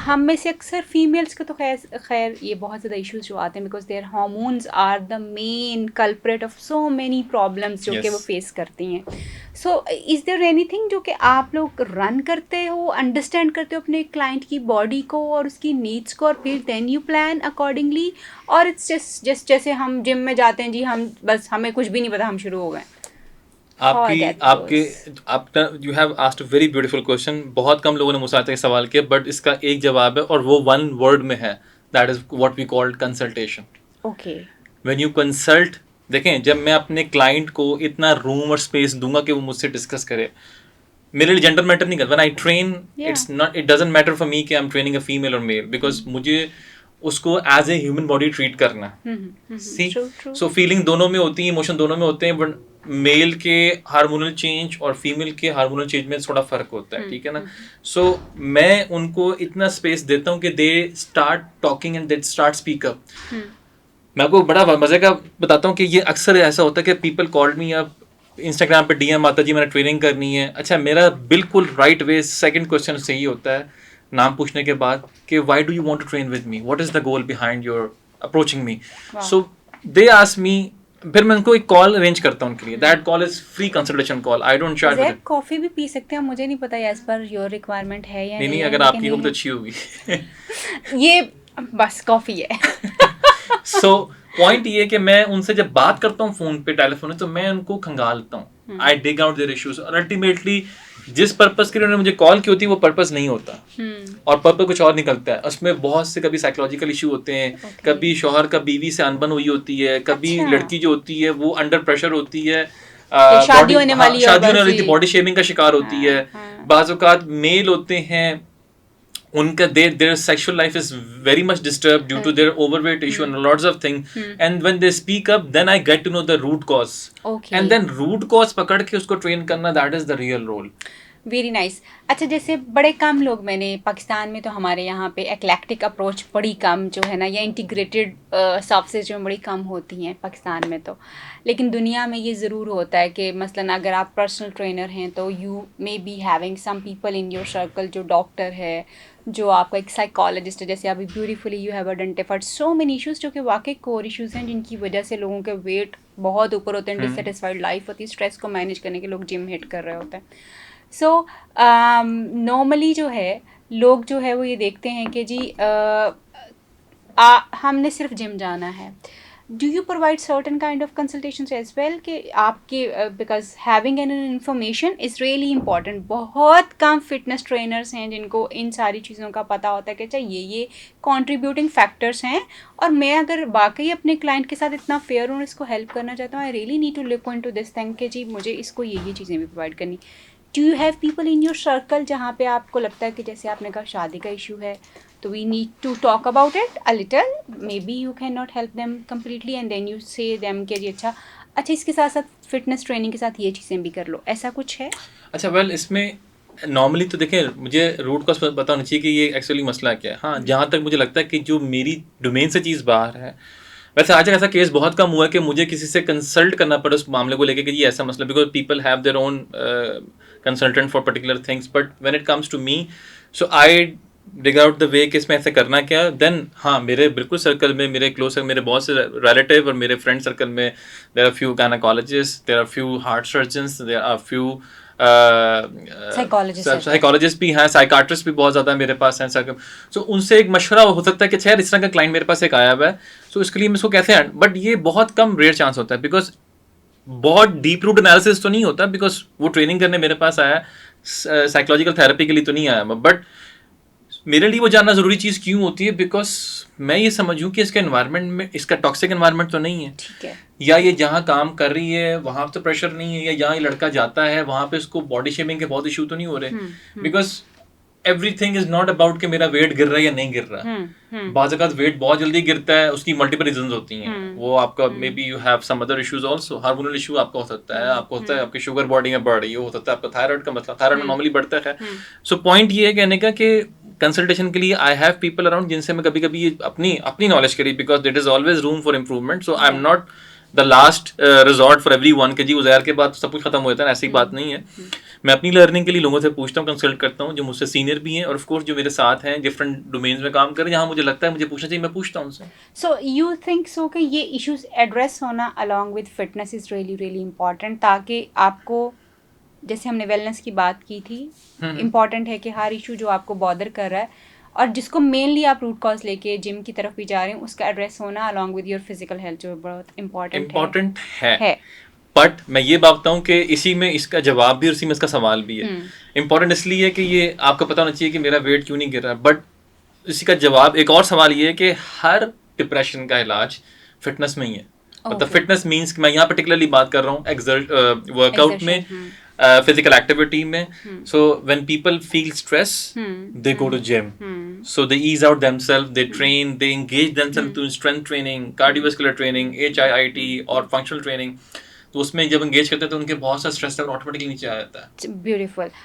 हम में से अक्सर फीमेल्स को तो खैर ये बहुत ज़्यादा इश्यूज जो आते हैं because there hormones are the main culprit of so many problems जो कि वो फेस करती हैं. सो इज़ देयर एनीथिंग जो कि आप लोग रन करते हो, अंडरस्टैंड करते हो अपने क्लाइंट की बॉडी को और उसकी नीड्स को, और फिर देन यू प्लान अकॉर्डिंगली, और इट्स जस्ट जैसे हम जिम में जाते हैं जी, हम बस हमें कुछ भी नहीं पता, हम शुरू हो गए. आपका you have asked a very beautiful question. बहुत कम लोगों ने मुझसे आज तक सवाल किया, बट इसका एक जवाब है और वो वन वर्ड में है. That is what we called consultation. Okay. When you consult, देखें, जब मैं अपने क्लाइंट को इतना रूम और स्पेस दूंगा कि वो मुझसे डिस्कस करे, मेरे लिए जेंडर मैटर नहीं करता. When I train, it's not, it doesn't matter for me कि I am training a female और मेल, बिकॉज मुझे उसको as a human body treat करना. सी, सो फीलिंग दोनों में होती है, इमोशन दोनों में होते हैं, बट मेल के हार्मोनल चेंज और फीमेल के हार्मोनल चेंज में थोड़ा फर्क होता है, ठीक है ना. सो मैं उनको इतना स्पेस देता हूँ कि they start talking and they start speak up. मैं आपको बड़ा मजे का बताता हूँ कि ये अक्सर ऐसा होता है कि people called me up, Instagram पे डीएम आता जी मैंने ट्रेनिंग करनी है. अच्छा, मेरा बिल्कुल राइट वे सेकंड क्वेश्चन सही होता है नाम पूछने के बाद कि why do you want to train with me, what is the goal behind your approaching me. So they ask me, फिर मैं उनको एक कॉल अरेंज करता हूँ उनके लिए. That call is free consultation call. I don't charge. ज़ैक coffee भी पी सकते हैं, मुझे नहीं पता एज पर योर रिक्वायरमेंट है या नहीं, अगर आपकी होगी तो अच्छी होगी. ये बस कॉफ़ी है. सो पॉइंट ये है कि मैं उनसे जब बात करता हूँ फोन पे, टेलीफोन में, तो मैं उनको खंगालता हूँ. आई डिग आउट देयर इश्यूज, और अल्टीमेटली जिस पर्पस के लिए उन्होंने मुझे कॉल की होती है वो पर्पस नहीं होता, और पर्पस कुछ और निकलता है. उसमें बहुत से कभी साइकोलॉजिकल इशू होते हैं, कभी शौहर का बीवी से अनबन हुई होती है, कभी लड़की जो होती है वो अंडर प्रेशर होती है, शादी होने वाली थी, बॉडी शेमिंग का शिकार होती है. बाज़ औक़ात मेल होते हैं, उनका their sexual life is very much disturbed due to their overweight issue and lots of things, and when they speak up, then I get to know the root cause. And then root cause पकड़ के उसको train करना, that is the real role. Very nice. अच्छा, जैसे बड़े कम लोग, मैंने पाकिस्तान में तो हमारे यहाँ पे एक्लैक्टिक अप्रोच बड़ी कम जो है ना, या इंटीग्रेटेड सर्विसेज जो बड़ी कम होती हैं पाकिस्तान में तो, लेकिन दुनिया में ये ज़रूर होता है कि मसलन अगर आप पर्सनल ट्रेनर हैं तो you may be having some people in your circle जो डॉक्टर है, जो आपका एक साइकोलॉजिस्ट है. जैसे अभी beautifully you have identified so many issues जो कि वाकई कोर इश्यूज़ हैं, जिनकी वजह से लोगों के वेट बहुत ऊपर होते हैं, डिससेटिस्फाइड लाइफ होती है, स्ट्रेस को मैनेज करने के लोग जिम हिट कर रहे होते हैं. सो नॉर्मली जो है लोग जो है वो ये देखते हैं कि जी हमने सिर्फ जिम जाना है. Do you provide certain kind of consultations as well कि आपके, because having an information is really important. बहुत कम फिटनेस ट्रेनर्स हैं जिनको इन सारी चीज़ों का पता होता है कि अच्छा ये कंट्रीब्यूटिंग फैक्टर्स हैं, और मैं अगर वाकई अपने क्लाइंट के साथ इतना फेयर हूँ, इसको हेल्प करना चाहता हूँ, I really need to look into this thing कि जी मुझे इसको ये चीज़ें भी प्रोवाइड करनी. Do you have people in your circle जहाँ पे आपको लगता है कि जैसे आपने कहा शादी का इशू है तो we need to talk about it a little, maybe you can not help them completely and then you say them कि जी अच्छा इसके साथ साथ फिटनेस ट्रेनिंग के साथ ये चीज़ें भी कर लो, ऐसा कुछ है? अच्छा, वेल इसमें नॉर्मली तो देखें, मुझे रूट कॉज पता होना चाहिए कि ये एक्चुअली मसला क्या है. हाँ, जहाँ तक मुझे लगता है कि जो मेरी डोमेन से चीज़ बाहर है, वैसे आज ऐसा केस बहुत कम हुआ है कि मुझे किसी से कंसल्ट करना पड़े उस मामले को लेके कि ये ऐसा मसला, because people have their own consultant for particular things. But when it comes to me, so I dig out the way कि इसमें ऐसे करना क्या. देन हाँ, मेरे बिल्कुल सर्कल में, मेरे क्लोज, मेरे बहुत से रिलेटिव और मेरे फ्रेंड सर्कल में there are few gynaecologist, there are few heart surgeons, there are few psychologist भी हैं, साइकाट्रिस्ट भी बहुत ज़्यादा मेरे पास हैं. सो उनसे एक मशवरा हो सकता है कि शायद इस तरह का क्लाइंट मेरे पास एक आया हुआ है, सो इसके लिए मैं इसको कैसे. बट ये बहुत कम रेयर चांस होता है, बिकॉज बहुत डीप रूट एनालिसिस तो नहीं होता, बिकॉज वो ट्रेनिंग करने मेरे पास आया, साइकोलॉजिकल थेरेपी के लिए तो नहीं आया. बट मेरे लिए वो जानना ज़रूरी चीज़ क्यों होती है, बिकॉज मैं ये समझूं कि इसके एनवायरनमेंट में, इसका टॉक्सिक एनवायरनमेंट तो नहीं है, ठीक है, या ये जहाँ काम कर रही है वहाँ तो प्रेशर नहीं है, या जहाँ ये लड़का जाता है वहाँ पे उसको बॉडी शेमिंग के बहुत इशू तो नहीं हो रहे. Because everything is not about कि मेरा वेट गिर रहा है या नहीं गिर रहा. बाज़ औक़ात वेट बहुत जल्दी गिरता है, उसकी मल्टीपल रीजंस होती हैं. वो आपका maybe you have some other issues also, hormonal issue आपका हो सकता है, आपको होता है आपकी शुगर बॉडी में बढ़ रही है, हो सकता है आपका थायराइड का मसला, थायराइड में नॉर्मली बढ़ता है. सो पॉइंट ये है कहने का कि कंसल्टेशन के लिए आई हैव पीपल अराउंड जिनसे मैं कभी कभी अपनी नॉलेज के लिए, because there is always room for improvement. So I am not the last resort for everyone कि जी उज़ैर के बाद सब कुछ खत्म हो जाता है, ऐसी बात नहीं है। मैं अपनी लर्निंग के लिए लोगों से पूछता हूँ, कंसल्ट करता हूँ, जो मुझसे सीनियर भी हैं और ऑफ कोर्स जो मेरे साथ हैं, डिफरेंट डोमेन्स में काम करें, जहाँ मुझे लगता है मुझे पूछना चाहिए, मैं पूछता हूँ उनसे। सो यू थिंक सो कि ये इश्यूज एड्रेस होना along with fitness is really really important, ताकि आपको, जैसे हमने वेलनेस की बात की थी, इम्पॉर्टेंट है कि हर इशू जो आपको बॉदर कर रहा है और जिसको मेनली आप रूट कॉज लेके जिम की तरफ भी जा रहे हैं, उसका एड्रेस होना along with your physical health जो बहुत इम्पॉर्टेंट है। बट मैं ये बात हूँ कि इसी में इसका जवाब भी और इसी में इसका सवाल भी है। इम्पॉर्टेंट इसलिए है कि ये आपको पता होना चाहिए कि मेरा वेट क्यों नहीं गिर रहा है, बट इसी का जवाब एक और सवाल ये है कि हर डिप्रेशन का इलाज फिटनेस में ही है। मतलब फिटनेस मीन्स कि मैं यहाँ पर्टिकुलरली बात कर रहा हूँ वर्कआउट में, फिजिकल एक्टिविटी में। So when people feel stress they go to gym, so they ease out themselves, they train, they engage themselves to strength training, cardiovascular training, HIIT और functional training। तो उसमें जब engage करते हैं तो उनके बहुत सा स्ट्रेस लेवल ऑटोमेटिकली नीचे आ जाता है। ब्यूटीफुल।